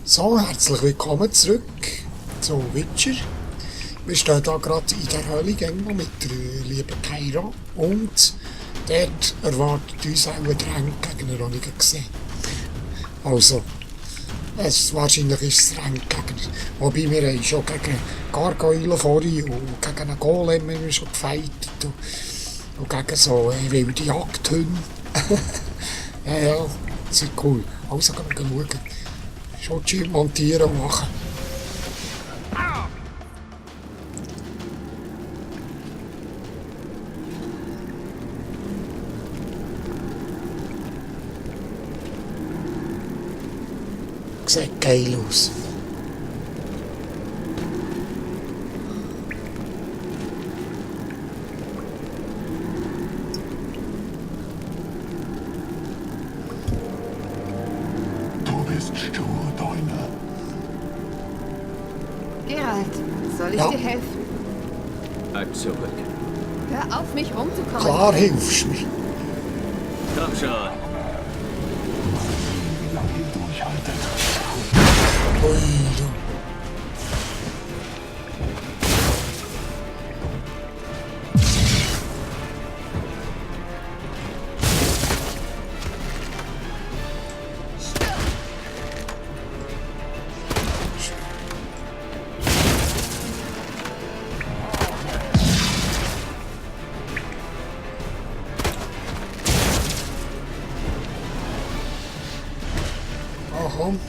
So, herzlich willkommen zurück zu Witcher. Wir stehen hier gerade in der Höhle mit der lieben Keira und dort erwartet uns auch ein Endgegner, den ich gesehen habe. Also, wahrscheinlich ist es der Endgegner. Wobei wir haben schon gegen Gargoyle vorhin und gegen einen Golem haben wir schon gefeitet und gegen so wilde Jagdhunde. ja, das ist cool. Also gehen wir schauen. Schon montieren und machen. Sieht geil aus. Geralt, soll ich dir helfen? Bleib zurück. Hör auf, mich rumzukommen. Klar hilfst du mir. Komm schon. Wie lange ihr durchhaltet. Ui, du. Komm.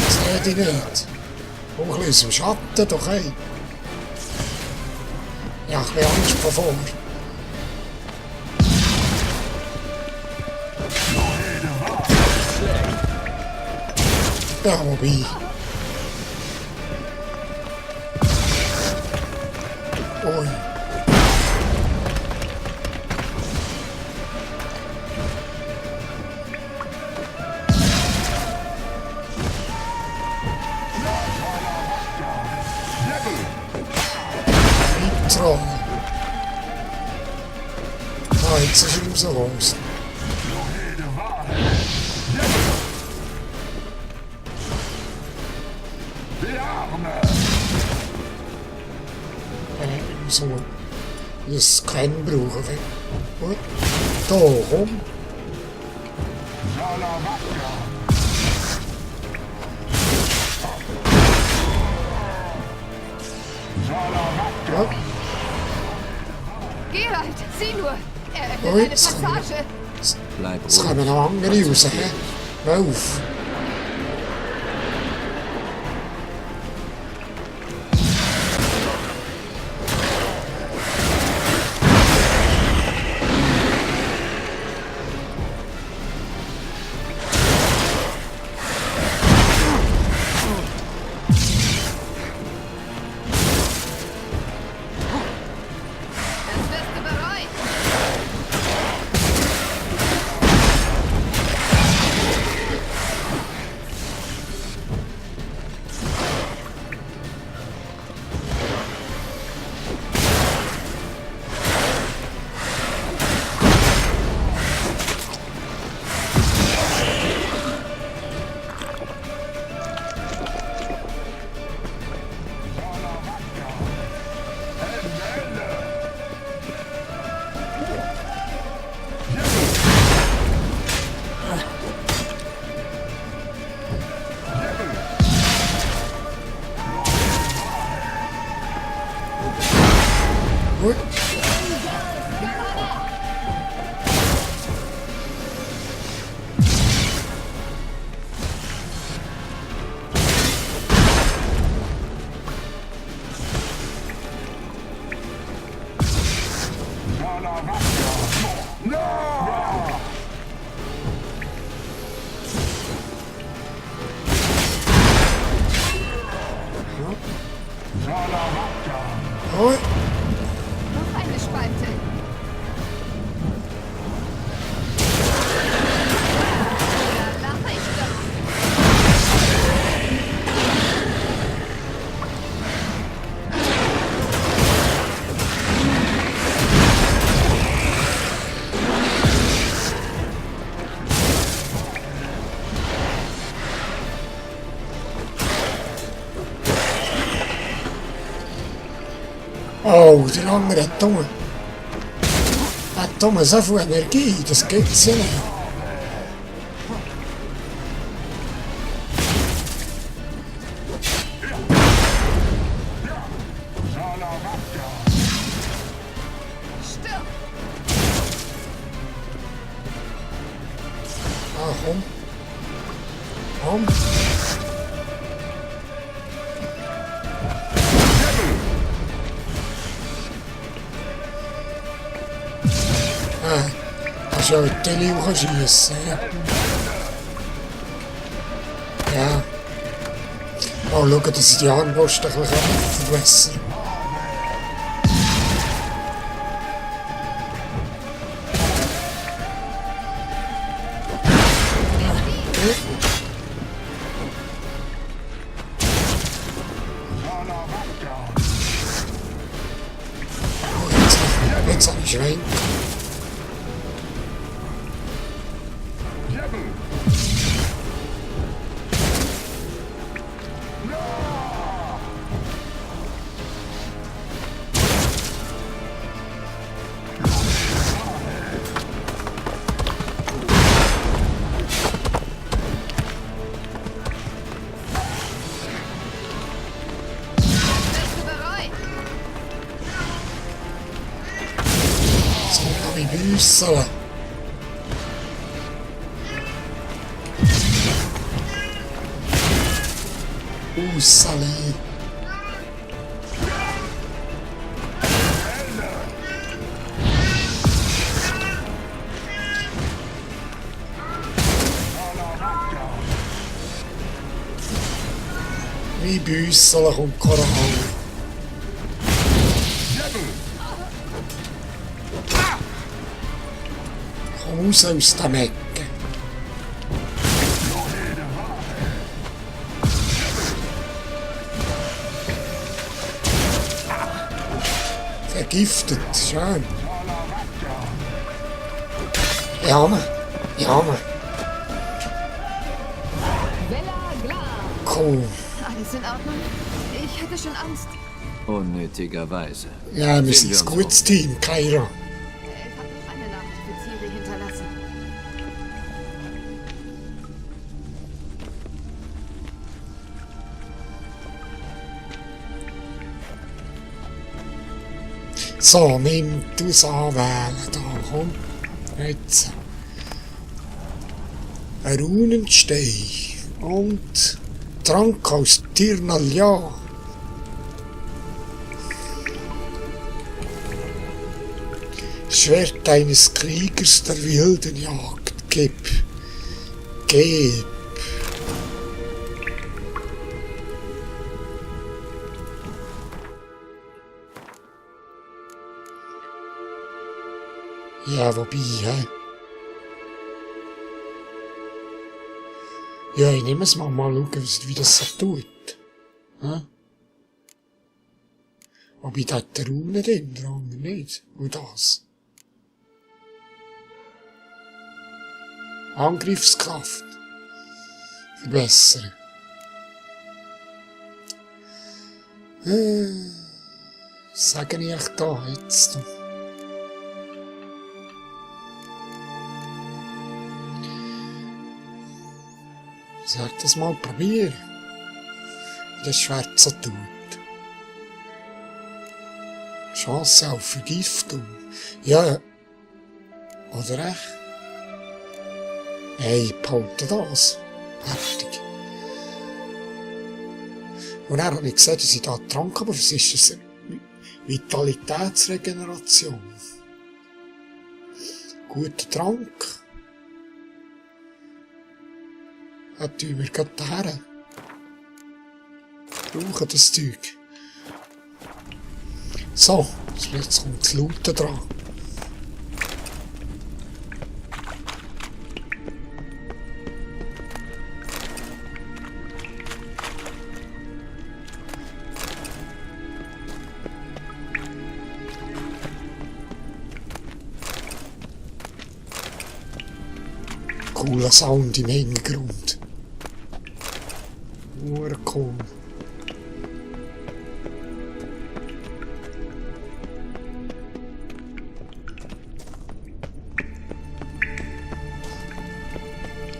Sehe dich nicht. Komm ein bisschen aus dem Schatten, doch hey. Ja, ich bin Angst davor. Ja, wobei. Ui. Traum. Ah, jetzt ist er raus. So ein Scan brauchen wir. Gut. Da rum. Ja. Geralt, sieh nur! Er Ui, öffnet eine Passage! Bleib Jetzt ruhig. kommen noch andere raus. Hör auf. Das wirst du bereuen! Oh, der andere hat da. Hat da so viel Energie, das gibt's ja nicht. Stirb! Ah, komm. Komm. Ah, kannst ja mit Telly auch schiessen. Ja. Mal schauen, dass ich die Armbrust ein bisschen verbessern kann. Jetzt habe ich rein. Bist du bereit? So kann ich büsseln. Sally. Wie büsseln kommt Korall. Komm raus aus dem Ecken. Vergiftet, schön. Ja, man. Ja, man. Bella Glar! Cool. Alles in Ordnung? Ich hatte schon Angst. Unnötigerweise. Ja, wir Sehen sind wir ein uns gutes Team, Kaira. Er hat noch eine Nachricht für Ciri hinterlassen. So, nimm du es anwählen. Da, komm. Jetzt. Ein Runenstein. Und Trank aus Tirnalia. Schwert eines Kriegers der wilden Jagd. Gib. Gib. Ja, wobei, hä? Ja, ich nehme es mal schauen, wie das so tut. Hä? Wobei, da hat der Raum nicht drin, der andere nicht. Und das. Angriffskraft. Verbessern. Sage ich euch da jetzt. Ich soll das mal probieren. Wie das Schwert so tut. Chance auf Vergiftung. Ja. Oder echt? Hey, behalte das. Heftig. Und er hat nicht gesehen, dass ich da trank, aber was ist das? Vitalitätsregeneration. Guter Trank. Da tun wir gerade her. Brauchen das Zeug. So, jetzt kommt das Looten dran. Cooler Sound im Hintergrund. Nur cool.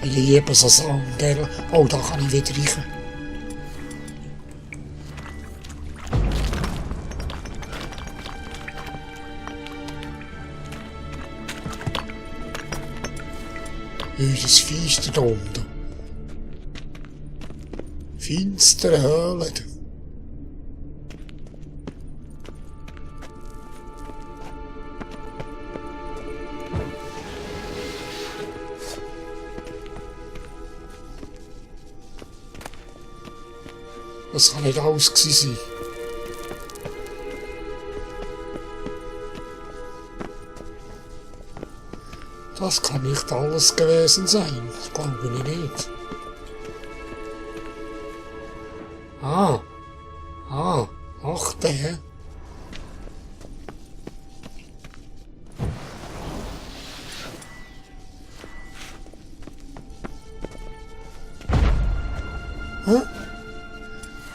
Ich liebe so Sachen, gell? Oh, da kann ich wieder rein. Das feinste Dom da. Finstere Höhle da. Das kann nicht alles gewesen sein. Das kann nicht alles gewesen sein. Das glaube ich nicht. Ach der.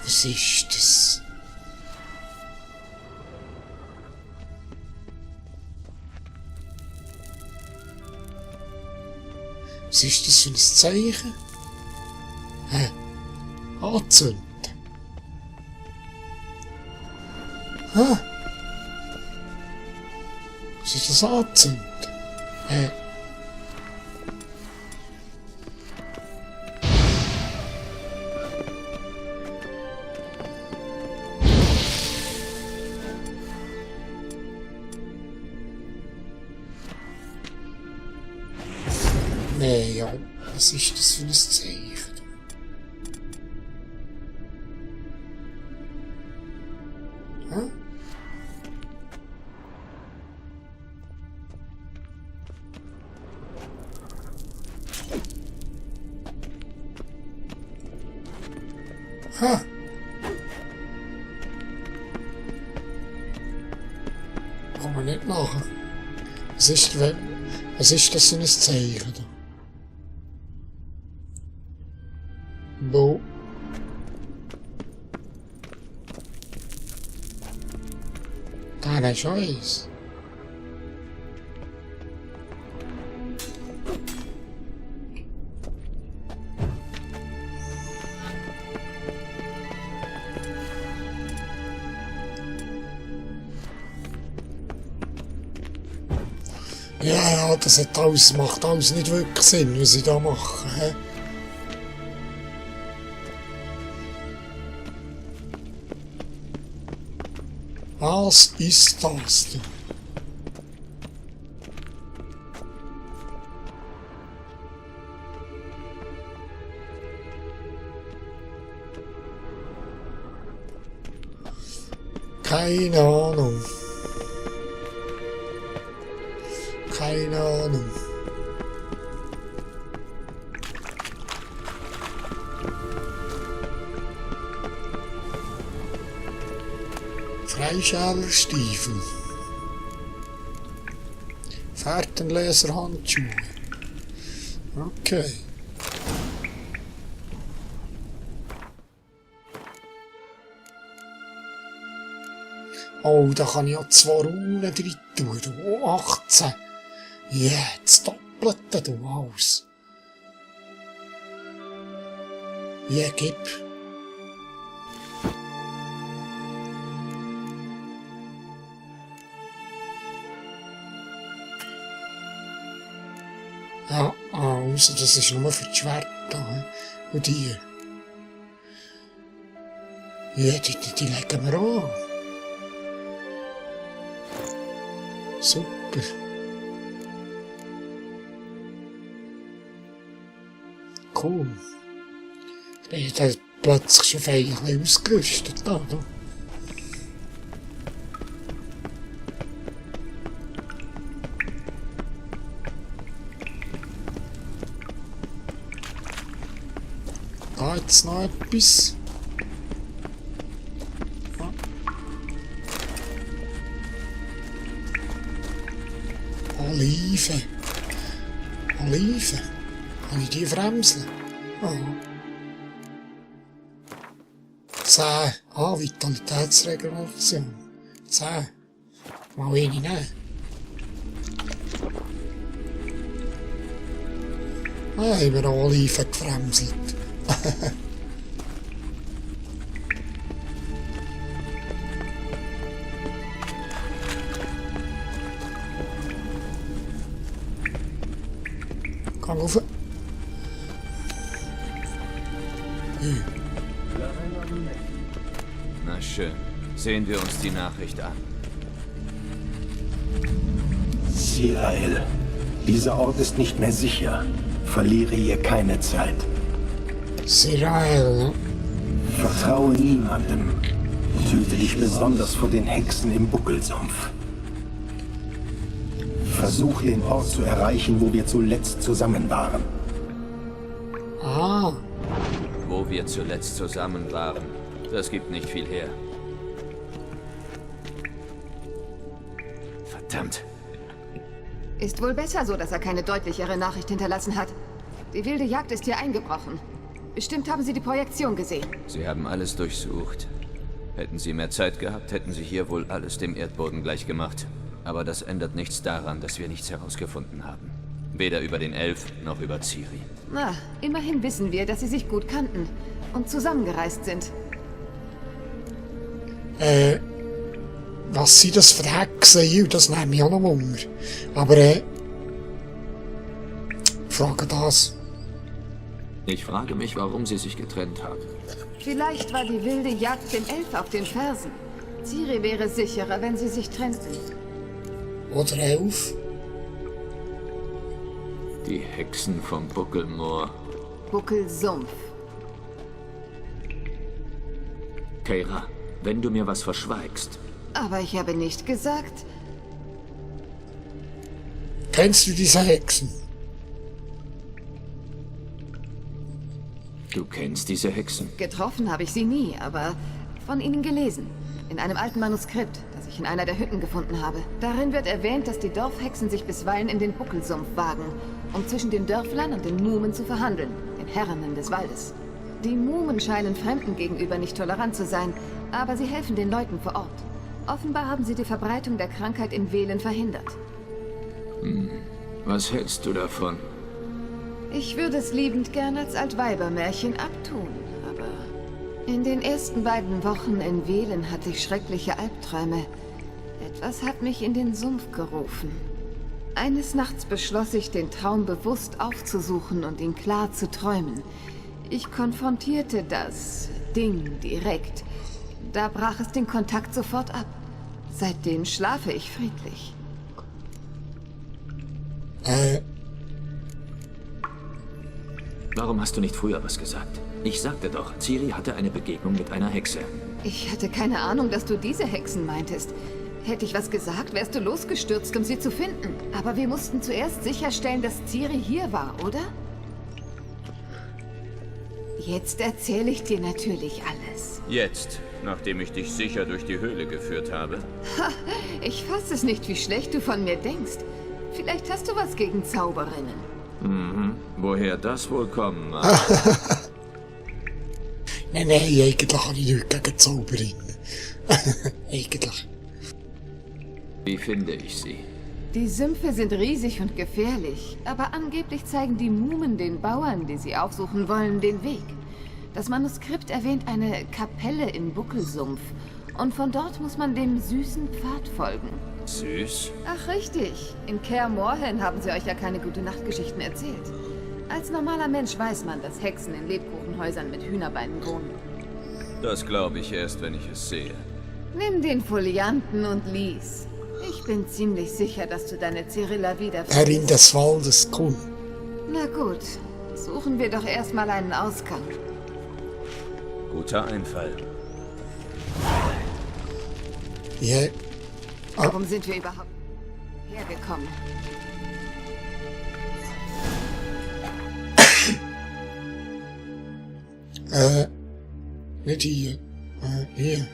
Was ist das? Was ist das für ein Zeichen? Anzünden. Was ist das anzünden? Nee, ja, was ist das für ein Zeichen? Kann man nicht machen. Was ist das für ein Zeichen da? Wo? Da ist eins. Ja, das hat alles, macht alles nicht wirklich Sinn, was ich da mache. He? Was ist das denn? Keine Ahnung. Keine Ahnung. Freischälerstiefel. Fährtenleserhandschuhe. Okay. Oh, da kann ich ja 2 Runen drin tun. Oh, 18. Ja, das Doppelte, du Haus. Ja, gib. Ja, also das ist nur für die Schwerter. Und die. Ja, die legen wir an. Super. Cool. Ich bin jetzt plötzlich schon feierlich ausgerüstet. Da. Da jetzt noch etwas. Ja. Oliven. Oliven. Kann ich die bremsen? Oh. 10. Vitalitätsregeneration. 10. Mal eine nehmen. Ah, haben wir Oliven gefremselt. Gang rauf. Na schön. Sehen wir uns die Nachricht an. Sirael, dieser Ort ist nicht mehr sicher. Verliere hier keine Zeit. Sirael, ne? Vertraue niemandem. Hüte dich besonders vor den Hexen im Buckelsumpf. Versuch den Ort zu erreichen, wo wir zuletzt zusammen waren. Ah, Wo wir zuletzt zusammen waren, das gibt nicht viel her. Verdammt. Ist wohl besser so, dass er keine deutlichere Nachricht hinterlassen hat. Die wilde Jagd ist hier eingebrochen. Bestimmt haben Sie die Projektion gesehen. Sie haben alles durchsucht. Hätten Sie mehr Zeit gehabt, hätten Sie hier wohl alles dem Erdboden gleich gemacht. Aber das ändert nichts daran, dass wir nichts herausgefunden haben. Weder über den Elf noch über Ciri. Na, immerhin wissen wir, dass Sie sich gut kannten und zusammengereist sind. was sind das für Hexen? Das nimmt mich auch noch Wunder. Aber, frage das. Ich frage mich, warum Sie sich getrennt haben. Vielleicht war die wilde Jagd dem Elf auf den Fersen. Ciri wäre sicherer, wenn sie sich trennten. Oder Elf. Die Hexen vom Buckelmoor. Buckelsumpf. Keira, wenn du mir was verschweigst. Aber ich habe nicht gesagt... Kennst du diese Hexen? Du kennst diese Hexen? Getroffen habe ich sie nie, aber von ihnen gelesen. In einem alten Manuskript, das ich in einer der Hütten gefunden habe. Darin wird erwähnt, dass die Dorfhexen sich bisweilen in den Buckelsumpf wagen, um zwischen den Dörflern und den Mumen zu verhandeln, den Herrinnen des Waldes. Die Mumen scheinen Fremden gegenüber nicht tolerant zu sein, aber sie helfen den Leuten vor Ort. Offenbar haben sie die Verbreitung der Krankheit in Velen verhindert. Was hältst du davon? Ich würde es liebend gern als Altweibermärchen abtun, aber... In den ersten beiden Wochen in Velen hatte ich schreckliche Albträume. Etwas hat mich in den Sumpf gerufen. Eines Nachts beschloss ich, den Traum bewusst aufzusuchen und ihn klar zu träumen. Ich konfrontierte das Ding direkt. Da brach es den Kontakt sofort ab. Seitdem schlafe ich friedlich. Warum hast du nicht früher was gesagt? Ich sagte doch, Ciri hatte eine Begegnung mit einer Hexe. Ich hatte keine Ahnung, dass du diese Hexen meintest. Hätte ich was gesagt, wärst du losgestürzt, um sie zu finden. Aber wir mussten zuerst sicherstellen, dass Ciri hier war, oder? Jetzt erzähle ich dir natürlich alles. Jetzt, nachdem ich dich sicher durch die Höhle geführt habe. Ich fasse es nicht, wie schlecht du von mir denkst. Vielleicht hast du was gegen Zauberinnen. Woher das wohl kommen mag? Nein, eigentlich habe ich nichts gegen Zauberinnen. Eigentlich. Wie finde ich sie? Die Sümpfe sind riesig und gefährlich, aber angeblich zeigen die Mumen den Bauern, die sie aufsuchen wollen, den Weg. Das Manuskript erwähnt eine Kapelle im Buckelsumpf und von dort muss man dem süßen Pfad folgen. Süß? Ach richtig, in Kaer Morhen haben sie euch ja keine Gute-Nacht-Geschichten erzählt. Als normaler Mensch weiß man, dass Hexen in Lebkuchenhäusern mit Hühnerbeinen wohnen. Das glaube ich erst, wenn ich es sehe. Nimm den Folianten und lies. Ich bin ziemlich sicher, dass du deine Cyrilla wiederfindest. Herrin des Waldes, komm. Na gut, suchen wir doch erstmal einen Ausgang. Guter Einfall. Ja, Warum sind wir überhaupt hergekommen? nicht hier. Hier.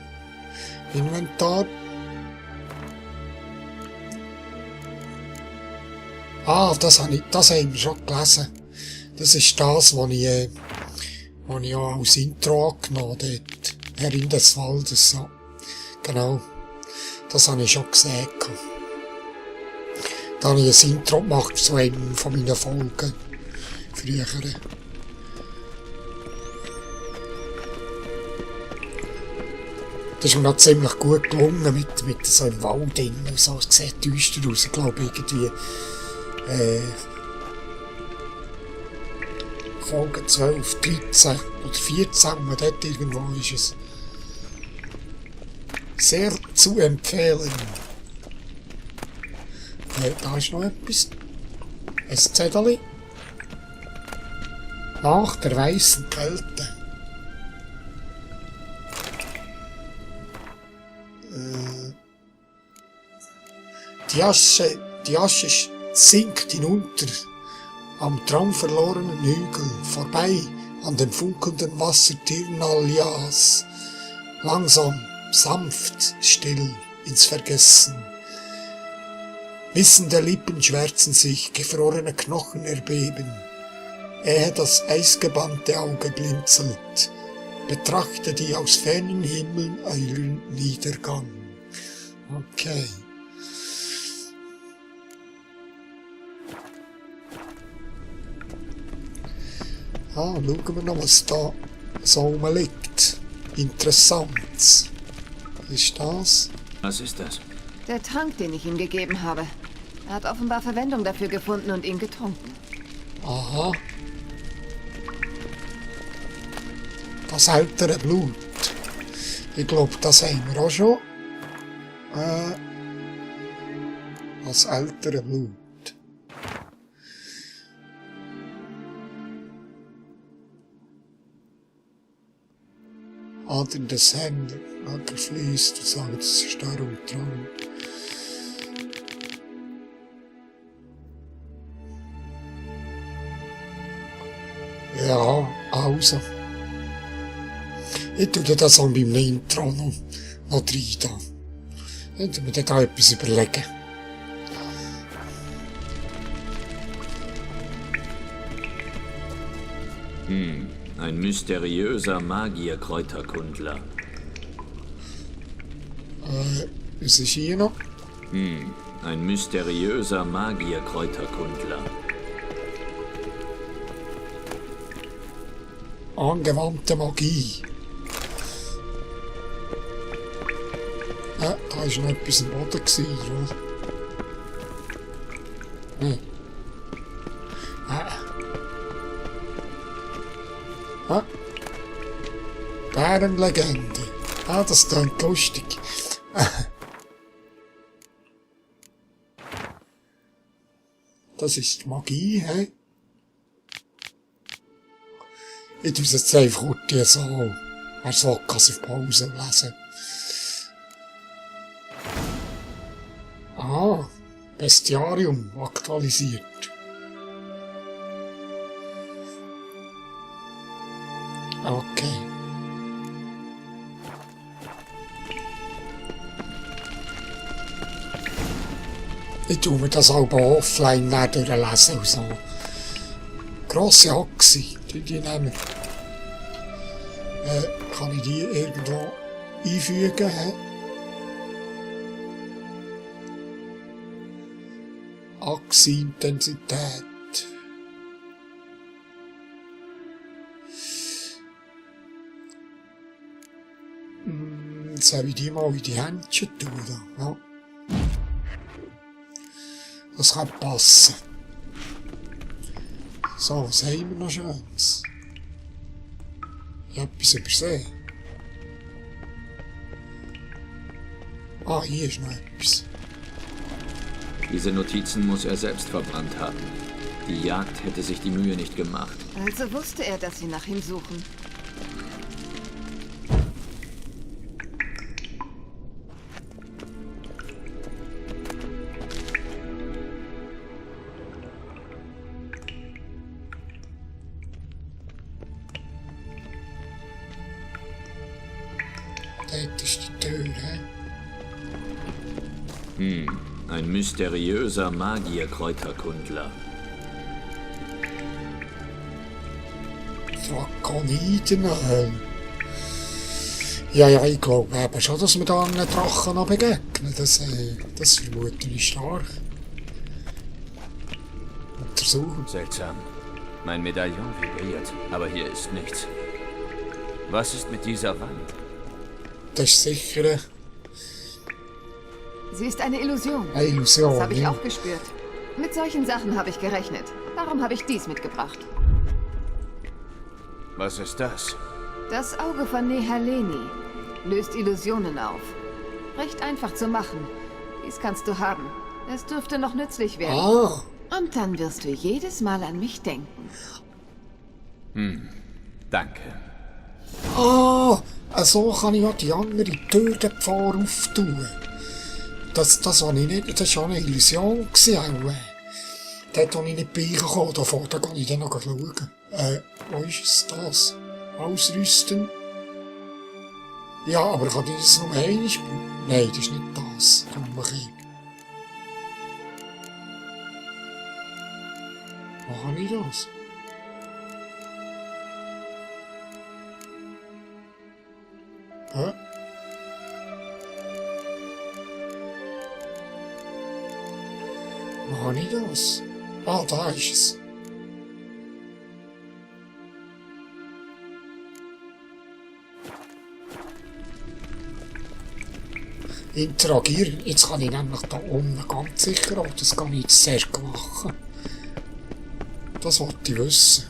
Inventar. Ah, das haben wir schon gelesen. Das ist das, was ich ja als Intro angenommen habe. Herrin des Waldes, so. Genau. Das habe ich schon gesehen. Da habe ich ein Intro gemacht zu einem von meinen Folgen. früheren. Das ist mir noch ziemlich gut gelungen mit so einem Wald drin und so. Es sieht düster aus. Ich glaube irgendwie Folge 12, 13 oder 14, und dort irgendwo ist es. Sehr zu empfehlen. Da ist noch etwas. Ein Zettel. Nach der weißen Kälte. Die Asche sinkt hinunter am traumverlorenen Hügel, vorbei an dem funkelnden Wasser Tirnalias, langsam, sanft, still ins Vergessen. Wissende Lippen schwärzen sich, gefrorene Knochen erbeben. Ehe das eisgebannte Auge blinzelt, betrachte die aus fernen Himmeln euren Niedergang. Okay. Schauen wir noch, was da so rumliegt. Interessant. Was ist das? Was ist das? Der Trank, den ich ihm gegeben habe. Er hat offenbar Verwendung dafür gefunden und ihn getrunken. Aha. Das ältere Blut. Ich glaube, das haben wir auch schon. Das ältere Blut. Adern des Händlers, Acker fließt, sagen, das ist darum dran. Ja, also. Ich tue dir das an beim Intro noch rein da. Ich tue mir da etwas überlegen. Ein mysteriöser Magierkräuterkundler. Was ist hier noch? Ein mysteriöser Magierkräuterkundler. Angewandte Magie. Da war noch etwas im Boden, oder? Nee. Bärenlegende. Das klingt lustig. Das ist Magie, hä? Ich tue es jetzt einfach kurz so. Er soll kann es auf Pause lesen. Bestiarium aktualisiert. Okay. Ich tue mir das auch offline durchlesen und so. Grosse Achse, die nehmen wir. Kann ich die irgendwo einfügen? Achse-Intensität. Jetzt habe ich die mal in die Händchen tun. Ja. Das kann passen. So, was haben wir noch Schönes? Ich habe etwas übersehen. Hier ist noch etwas. Diese Notizen muss er selbst verbrannt haben. Die Jagd hätte sich die Mühe nicht gemacht. Also wusste er, dass sie nach ihm suchen. Dort ist die Tür, hä? Ein mysteriöser Magierkräuterkundler. Drakoniden. Ja, ich glaube eben schon, dass wir da einem Drachen noch begegnen. Das vermute ich stark. Untersuchen. Seltsam. Mein Medaillon vibriert, aber hier ist nichts. Was ist mit dieser Wand? Das ist sicher Sie ist eine Illusion. eine Illusion. Das habe ich ja. auch gespürt. Mit solchen Sachen habe ich gerechnet. Darum habe ich dies mitgebracht. Was ist das? Das Auge von Nehaleni löst Illusionen auf. Recht einfach zu machen. Dies kannst du haben. Es dürfte noch nützlich werden. Ah, Und dann wirst du jedes Mal an mich denken. Danke. so kann ich ja die andere Türpfad auftun. Das war ich nicht, das war eine Illusion auch. Dort, wo ich nicht beikam, davor, da kann ich dann noch schauen. Wo ist es das? Ausrüsten? Ja, aber kann ich das noch einmal? Nein, das ist nicht das. Komm mal hin. Wo kann ich das? Hä? Wo habe ich das? Ah, da ist es. Interagieren. Jetzt kann ich nämlich da unten ganz sicher auch. Das kann ich jetzt zuerst machen. Das wollte ich wissen.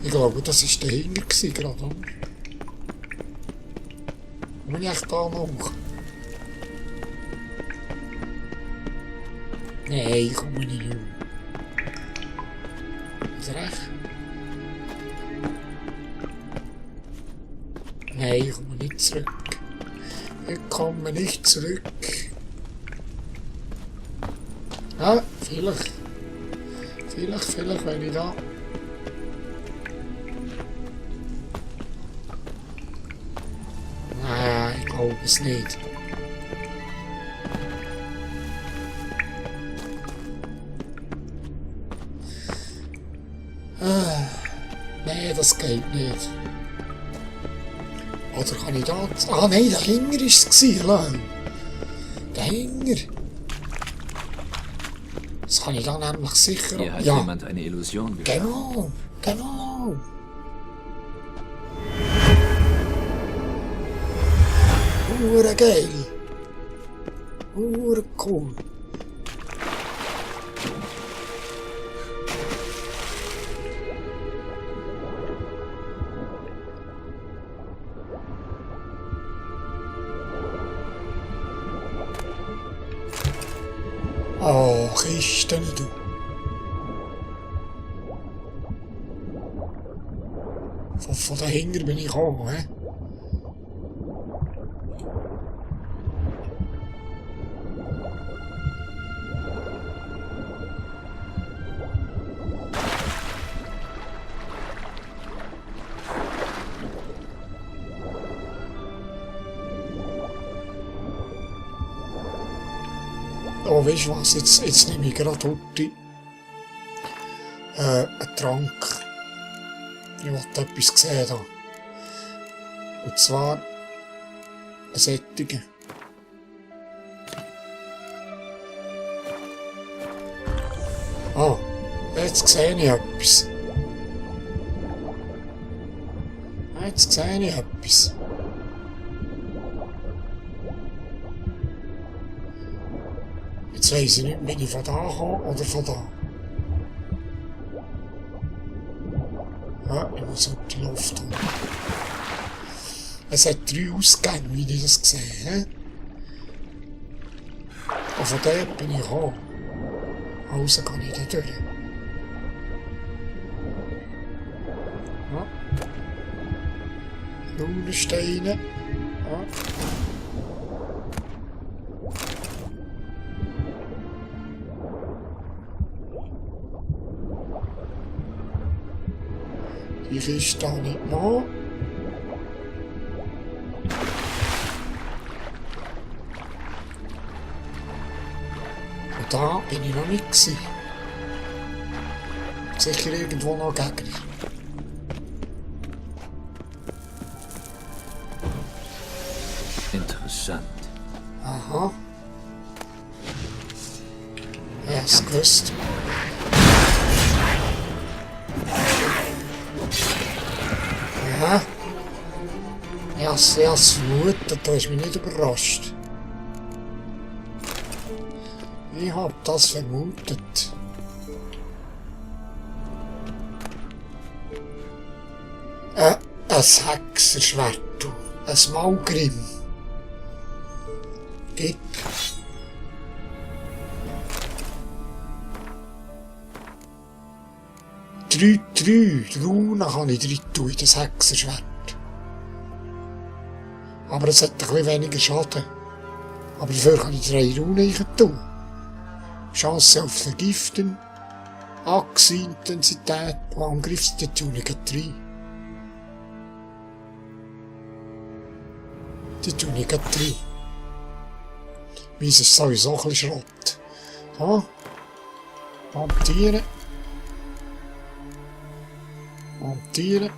Ich glaube, das war dahinter gerade. Muss ich echt da noch? Nein, ich komme nicht um. Ist recht? Nein, ich komme nicht zurück. Ich komme nicht zurück. Ah, vielleicht. Vielleicht, wenn ich da... Nein, ich glaube es nicht. Nein, das geht nicht. Oder kann ich da... Ah nein, dahinter war es. Dahinter. Das kann ich da nämlich sicher... Hier hat jemand eine Illusion geschaffen. Genau. Hure geil. Hure cool. Oh, Kisten, du. Von dahinter bin ich gekommen, hä? Oh, weißt du was? Jetzt nehme ich gerade heute einen Trank. Ich wollte etwas sehen da. Und zwar einen Sättigen. Ah, jetzt sehe ich etwas. Jetzt sehe ich etwas. Jetzt weiss ich nicht, bin ich von da komme oder von da. Ja, ich muss auf die Luft haben. Es hat 3 Ausgänge, wie ich das gesehen habe. Und von dort bin ich gekommen. Also kann ich da durch. Ja. Runensteine. Ja. Die Kiste da nicht noch. Und da bin ich noch nicht gewesen. Sicher irgendwo noch Gegner. Interessant. Aha. Ja, es gewusst. Hä? Ich habe es vermutet, da ist mich nicht überrascht. Ich habe das vermutet. Ein Hexerschwert, du. Ein Maulgrim. Gib. Drei Runen kann ich drin tun in das Hexerschwert. Aber es hat ein bisschen weniger Schaden. Aber dafür kann ich 3 Runen rein tun. Chance auf Vergiften, Achse-Intensität und Angriffsdetune geht 3. Die tun ich gerade 3. Meins ist sowieso ein bisschen Schrott. So. Montieren. Montieren.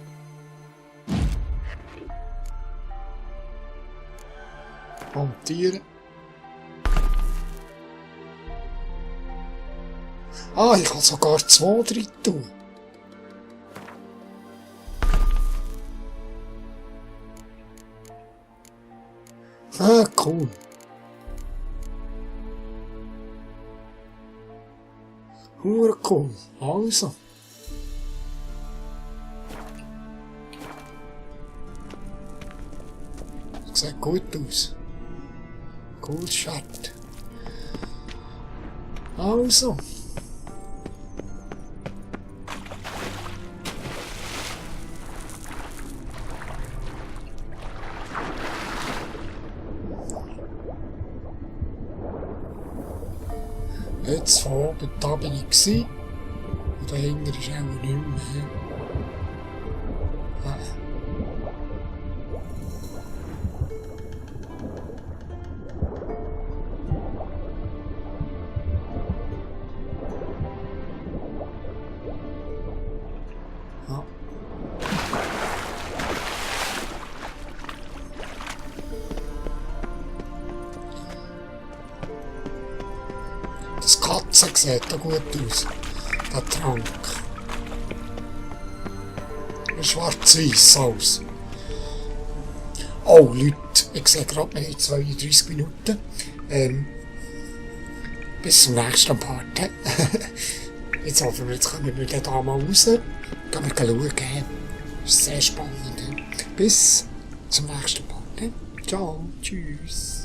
Montieren. Ah, ich kann sogar 2 drin tun. Ah, cool. Cool. Also. Sieht gut aus. Cool Shirt. Also. Jetzt von oben, da bin ich gewesen. Und dahinter ist auch nicht mehr. Ah. Ja. Das Katzen sieht da gut aus. Der Trank. Schwarz-weiß aus. Oh Leute, ich sehe gerade, wir haben 32 Minuten. Bis zum nächsten Part. Jetzt hoffen wir, jetzt kommen wir da mal raus. Gehen wir schauen. Das ist sehr spannend. Bis zum nächsten Part. Ciao, tschüss.